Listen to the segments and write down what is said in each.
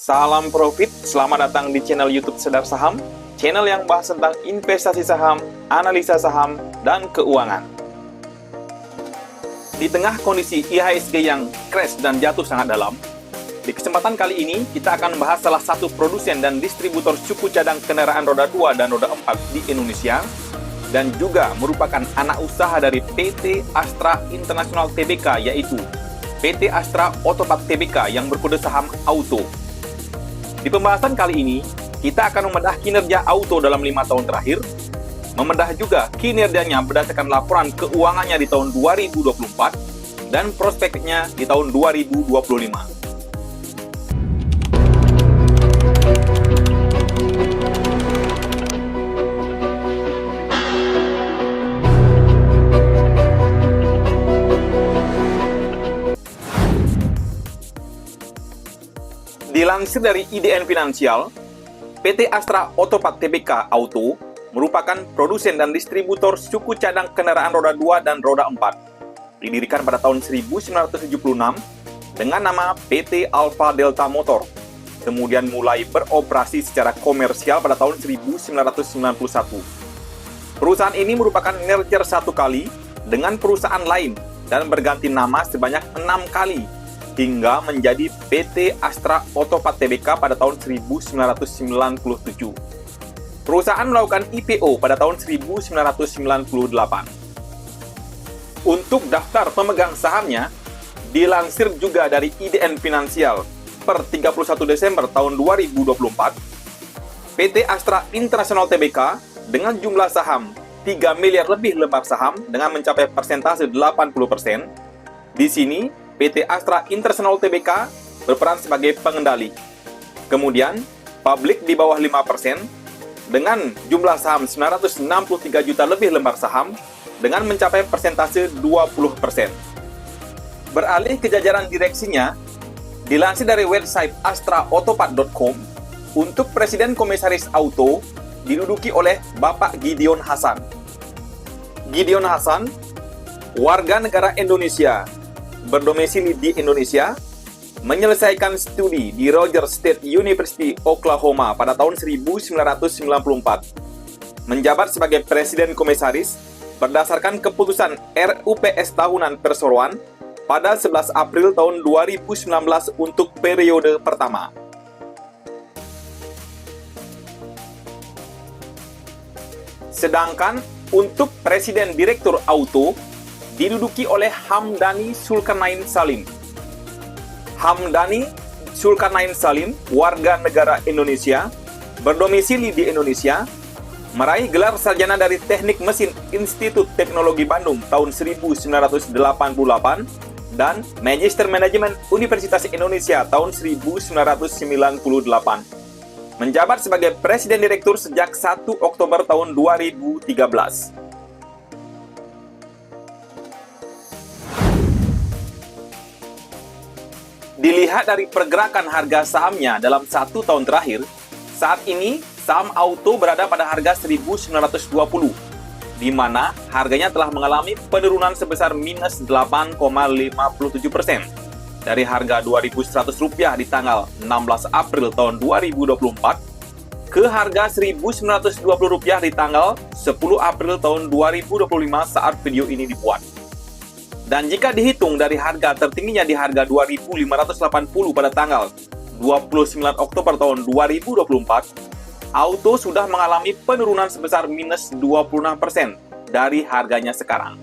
Salam profit, selamat datang di channel YouTube Sedar Saham, channel yang bahas tentang investasi saham, analisa saham, dan keuangan. Di tengah kondisi IHSG yang crash dan jatuh sangat dalam, di kesempatan kali ini kita akan membahas salah satu produsen dan distributor suku cadang kendaraan roda 2 dan roda 4 di Indonesia, dan juga merupakan anak usaha dari PT Astra International Tbk, yaitu PT Astra Otopat Tbk yang berkode saham AUTO. Di pembahasan kali ini, kita akan membedah kinerja AUTO dalam 5 tahun terakhir, membedah juga kinerjanya berdasarkan laporan keuangannya di tahun 2024, dan prospeknya di tahun 2025. Dilansir dari IDN Finansial, PT Astra Otopat Tbk AUTO merupakan produsen dan distributor suku cadang kendaraan roda 2 dan roda 4. Didirikan pada tahun 1976 dengan nama PT Alfa Delta Motor. Kemudian mulai beroperasi secara komersial pada tahun 1991. Perusahaan ini merupakan merger satu kali dengan perusahaan lain dan berganti nama sebanyak 6 kali hingga menjadi PT Astra Otopat Tbk pada tahun 1997. Perusahaan melakukan IPO pada tahun 1998. Untuk daftar pemegang sahamnya, dilansir juga dari IDN Finansial per 31 Desember tahun 2024, PT Astra International Tbk dengan jumlah saham 3 miliar lebih lembar saham dengan mencapai persentase 80%. Di sini, PT Astra International Tbk berperan sebagai pengendali. Kemudian, publik di bawah 5% dengan jumlah saham 963 juta lebih lembar saham dengan mencapai persentase 20%. Beralih ke jajaran direksinya, dilansir dari website astraotopat.com, untuk Presiden Komisaris AUTO diduduki oleh Bapak Gideon Hasan. Gideon Hasan, warga negara Indonesia, berdomisili di Indonesia, menyelesaikan studi di Rogers State University, Oklahoma pada tahun 1994. Menjabat sebagai Presiden Komisaris berdasarkan keputusan RUPS tahunan perseroan pada 11 April tahun 2019 untuk periode pertama. Sedangkan untuk Presiden Direktur AUTO diduduki oleh Hamdani Zulkarnain Salim. Hamdani Zulkarnain Salim, warga negara Indonesia, berdomisili di Indonesia, meraih gelar sarjana dari Teknik Mesin Institut Teknologi Bandung tahun 1988 dan Magister Manajemen Universitas Indonesia tahun 1998. Menjabat sebagai Presiden Direktur sejak 1 Oktober tahun 2013. Dilihat dari pergerakan harga sahamnya dalam 1 tahun terakhir, saat ini saham AUTO berada pada harga 1.920, di mana harganya telah mengalami penurunan sebesar minus 8,57% dari harga Rp2.100 di tanggal 16 April tahun 2024 ke harga Rp1.920 di tanggal 10 April tahun 2025 saat video ini dibuat. Dan jika dihitung dari harga tertingginya di harga Rp2.580 pada tanggal 29 Oktober tahun 2024, AUTO sudah mengalami penurunan sebesar minus 26% dari harganya sekarang.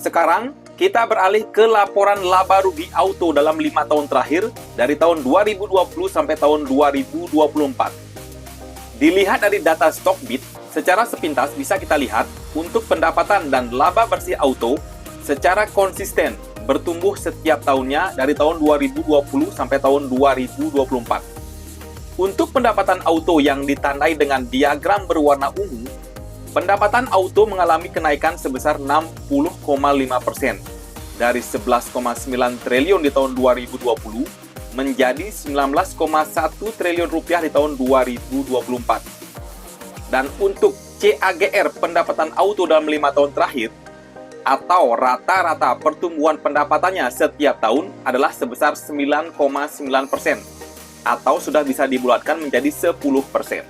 Sekarang, kita beralih ke laporan laba rugi AUTO dalam 5 tahun terakhir dari tahun 2020 sampai tahun 2024. Dilihat dari data Stockbit, secara sepintas bisa kita lihat untuk pendapatan dan laba bersih AUTO secara konsisten bertumbuh setiap tahunnya dari tahun 2020 sampai tahun 2024. Untuk pendapatan AUTO yang ditandai dengan diagram berwarna ungu, pendapatan AUTO mengalami kenaikan sebesar 60,5% dari 11,9 triliun di tahun 2020 menjadi 19,1 triliun rupiah di tahun 2024. Dan untuk CAGR pendapatan AUTO dalam 5 tahun terakhir, atau rata-rata pertumbuhan pendapatannya setiap tahun adalah sebesar 9,9%, atau sudah bisa dibulatkan menjadi 10%.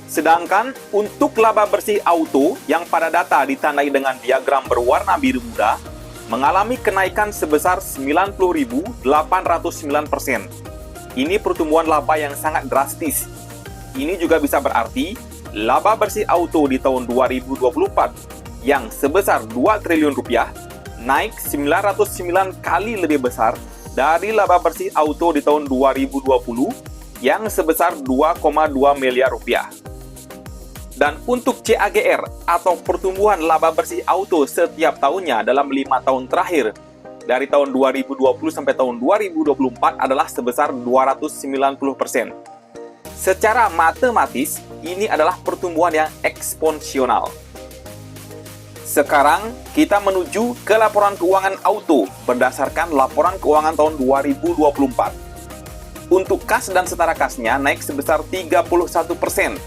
Sedangkan untuk laba bersih auto yang pada data ditandai dengan diagram berwarna biru muda, mengalami kenaikan sebesar 90.809%. Ini pertumbuhan laba yang sangat drastis. Ini juga bisa berarti laba bersih auto di tahun 2024 yang sebesar 2 triliun rupiah naik 909 kali lebih besar dari laba bersih auto di tahun 2020 yang sebesar 2,2 miliar rupiah. Dan untuk CAGR atau pertumbuhan laba bersih auto setiap tahunnya dalam 5 tahun terakhir dari tahun 2020 sampai tahun 2024 adalah sebesar 290%. Secara matematis, ini adalah pertumbuhan yang eksponensial. Sekarang, kita menuju ke laporan keuangan auto berdasarkan laporan keuangan tahun 2024. Untuk kas dan setara kasnya naik sebesar 31%.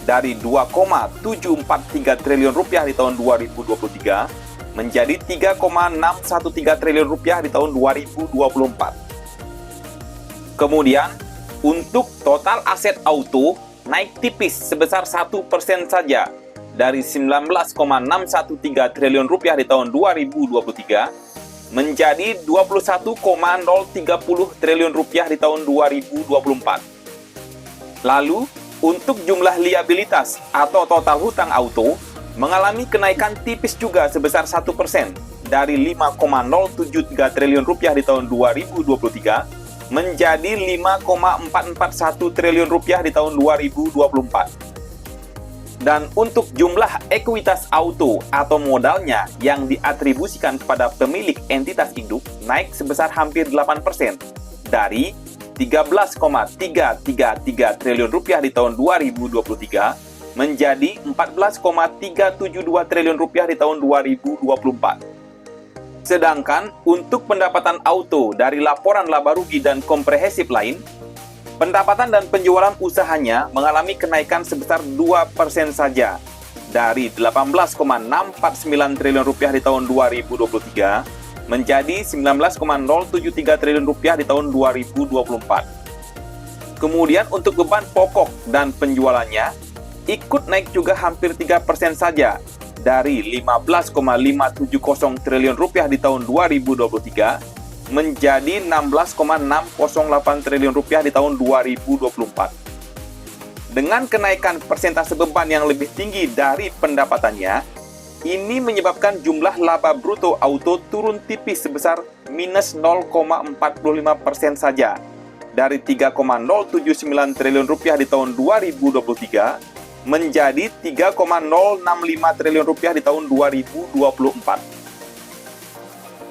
Dari 2,743 triliun rupiah di tahun 2023 menjadi 3,613 triliun rupiah di tahun 2024. Kemudian, untuk total aset auto naik tipis sebesar 1% saja dari 19,613 triliun rupiah di tahun 2023 menjadi 21,030 triliun rupiah di tahun 2024. Lalu, untuk jumlah liabilitas atau total hutang auto mengalami kenaikan tipis juga sebesar 1% dari 5,073 triliun rupiah di tahun 2023 menjadi 5,441 triliun rupiah di tahun 2024. Dan untuk jumlah ekuitas auto atau modalnya yang diatribusikan kepada pemilik entitas induk naik sebesar hampir 8% dari 13,333 triliun rupiah di tahun 2023 menjadi 14,372 triliun rupiah di tahun 2024. Sedangkan untuk pendapatan auto dari laporan laba rugi dan komprehensif lain, pendapatan dan penjualan usahanya mengalami kenaikan sebesar 2% saja dari 18,649 triliun rupiah di tahun 2023 menjadi 19,073 triliun rupiah di tahun 2024. Kemudian untuk beban pokok dan penjualannya ikut naik juga hampir 3% saja dari 15,570 triliun rupiah di tahun 2023 menjadi 16,608 triliun rupiah di tahun 2024. Dengan kenaikan persentase beban yang lebih tinggi dari pendapatannya, ini menyebabkan jumlah laba bruto auto turun tipis sebesar minus 0,45% saja dari 3,079 triliun rupiah di tahun 2023 menjadi 3,065 triliun rupiah di tahun 2024.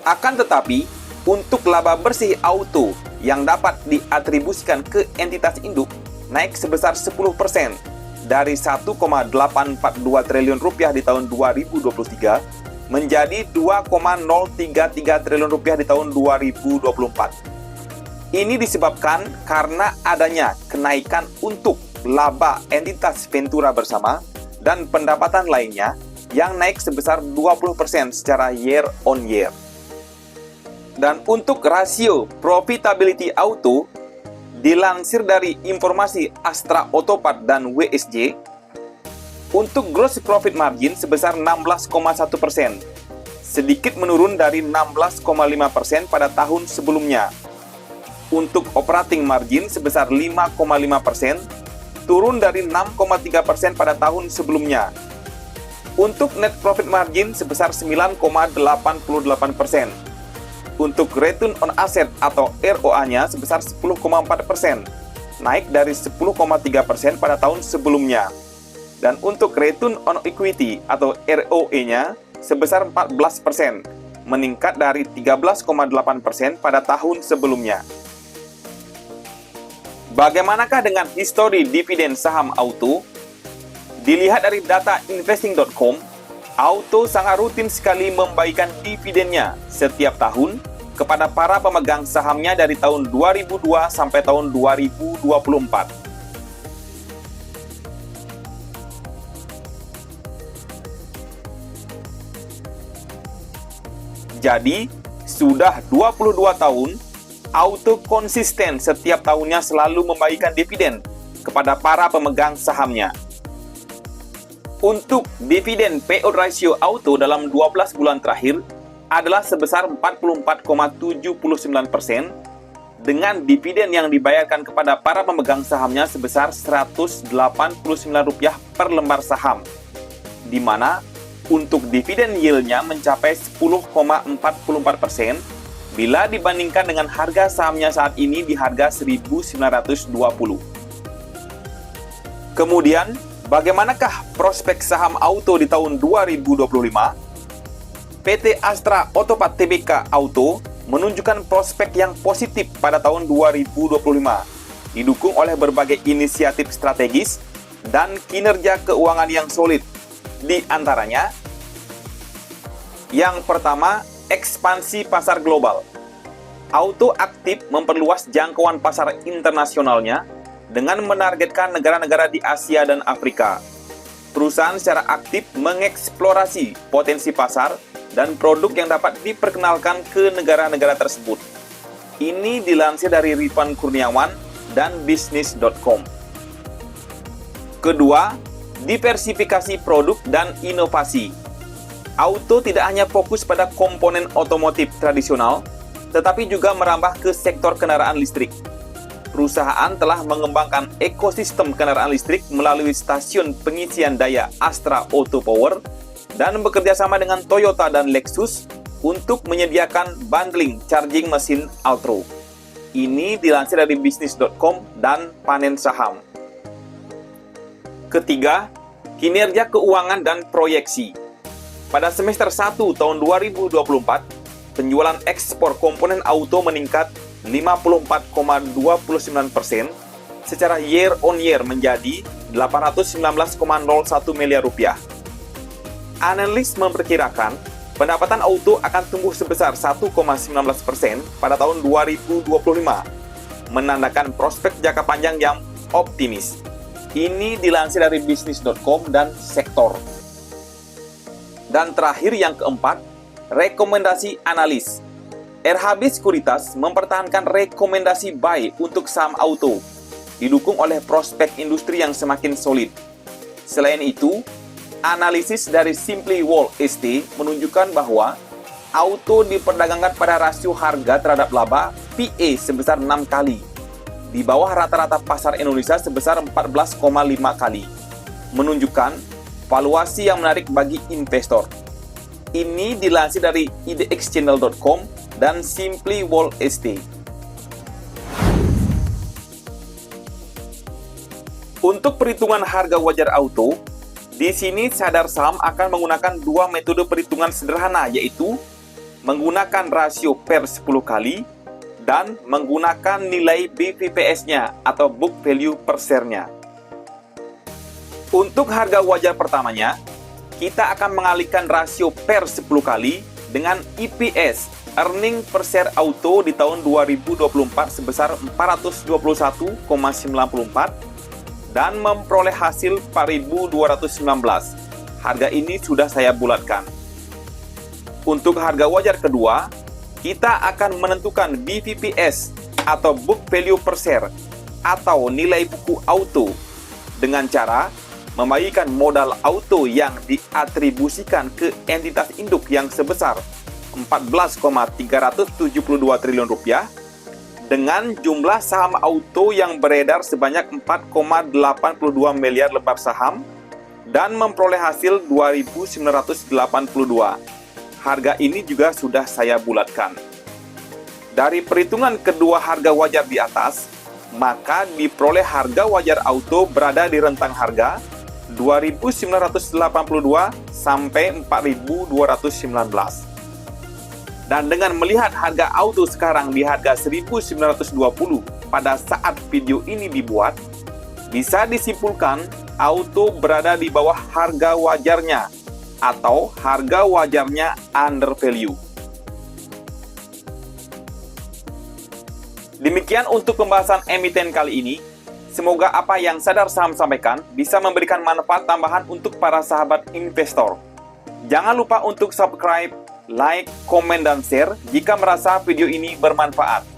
Akan tetapi, untuk laba bersih auto yang dapat diatribusikan ke entitas induk naik sebesar 10% dari 1,842 triliun rupiah di tahun 2023 menjadi 2,033 triliun rupiah di tahun 2024. Ini disebabkan karena adanya kenaikan untuk laba entitas Ventura bersama dan pendapatan lainnya yang naik sebesar 20% secara year on year. Dan untuk rasio profitability auto, dilansir dari informasi Astra Otopad dan WSJ, untuk gross profit margin sebesar 16,1%, sedikit menurun dari 16,5% pada tahun sebelumnya. Untuk operating margin sebesar 5,5%, turun dari 6,3% pada tahun sebelumnya. Untuk net profit margin sebesar 9,88%. Untuk return on asset atau ROA-nya sebesar 10,4%, naik dari 10,3% pada tahun sebelumnya. Dan untuk return on equity atau ROE-nya sebesar 14%, meningkat dari 13,8% pada tahun sebelumnya. Bagaimanakah dengan histori dividen saham auto? Dilihat dari data investing.com, Auto sangat rutin sekali membagikan dividennya setiap tahun kepada para pemegang sahamnya dari tahun 2002 sampai tahun 2024. Jadi, sudah 22 tahun, Auto konsisten setiap tahunnya selalu membagikan dividen kepada para pemegang sahamnya. Untuk dividen payout ratio Auto dalam 12 bulan terakhir adalah sebesar 44,79%, dengan dividen yang dibayarkan kepada para pemegang sahamnya sebesar Rp189 per lembar saham, di mana untuk dividen yield-nya mencapai 10,44% bila dibandingkan dengan harga sahamnya saat ini di harga 1.920. Kemudian, bagaimanakah prospek saham Auto di tahun 2025? PT Astra Otopat Tbk Auto menunjukkan prospek yang positif pada tahun 2025, didukung oleh berbagai inisiatif strategis dan kinerja keuangan yang solid. Di antaranya, yang pertama, ekspansi pasar global. Auto aktif memperluas jangkauan pasar internasionalnya dengan menargetkan negara-negara di Asia dan Afrika. Perusahaan secara aktif mengeksplorasi potensi pasar dan produk yang dapat diperkenalkan ke negara-negara tersebut. Ini dilansir dari Rifan Kurniawan dan bisnis.com. Kedua, diversifikasi produk dan inovasi. Auto tidak hanya fokus pada komponen otomotif tradisional, tetapi juga merambah ke sektor kendaraan listrik. Perusahaan telah mengembangkan ekosistem kendaraan listrik melalui stasiun pengisian daya Astra Auto Power dan bekerja sama dengan Toyota dan Lexus untuk menyediakan bundling charging mesin Altro. Ini dilansir dari bisnis.com dan Panen Saham. Ketiga, kinerja keuangan dan proyeksi. Pada semester 1 tahun 2024, penjualan ekspor komponen auto meningkat 54,29% secara year on year menjadi 819,01 miliar rupiah. Analis memperkirakan pendapatan auto akan tumbuh sebesar 1,19% pada tahun 2025, menandakan prospek jangka panjang yang optimis. Ini dilansir dari bisnis.com dan sektor. Dan terakhir yang keempat, rekomendasi analis. RHB Sekuritas mempertahankan rekomendasi buy untuk saham auto, didukung oleh prospek industri yang semakin solid. Selain itu, analisis dari Simply Wall ST menunjukkan bahwa auto diperdagangkan pada rasio harga terhadap laba PE sebesar 6 kali, di bawah rata-rata pasar Indonesia sebesar 14,5 kali, menunjukkan valuasi yang menarik bagi investor. Ini dilansir dari idexchannel.com dan Simply Wall ST. Untuk perhitungan harga wajar auto, di sini Sadar Saham akan menggunakan dua metode perhitungan sederhana, yaitu menggunakan rasio per 10 kali dan menggunakan nilai BVPS-nya atau book value per share-nya. Untuk harga wajar pertamanya, kita akan mengalihkan rasio per 10 kali dengan EPS, earning per share auto di tahun 2024 sebesar 421,94 dan memperoleh hasil 4.219. Harga ini sudah saya bulatkan. Untuk harga wajar kedua, kita akan menentukan BVPS atau book value per share atau nilai buku auto dengan cara membagikan modal auto yang diatribusikan ke entitas induk yang sebesar 14,372 triliun rupiah dengan jumlah saham auto yang beredar sebanyak 4,82 miliar lembar saham dan memperoleh hasil 2.982. Harga ini juga sudah saya bulatkan. Dari perhitungan kedua harga wajar di atas, maka diperoleh harga wajar auto berada di rentang harga 2.982 sampai 4.219. Dan dengan melihat harga auto sekarang di harga 1.920 pada saat video ini dibuat, bisa disimpulkan auto berada di bawah harga wajarnya atau harga wajarnya under value. Demikian untuk pembahasan emiten kali ini. Semoga apa yang Sadar Saham sampaikan bisa memberikan manfaat tambahan untuk para sahabat investor. Jangan lupa untuk subscribe, like, komen, dan share jika merasa video ini bermanfaat.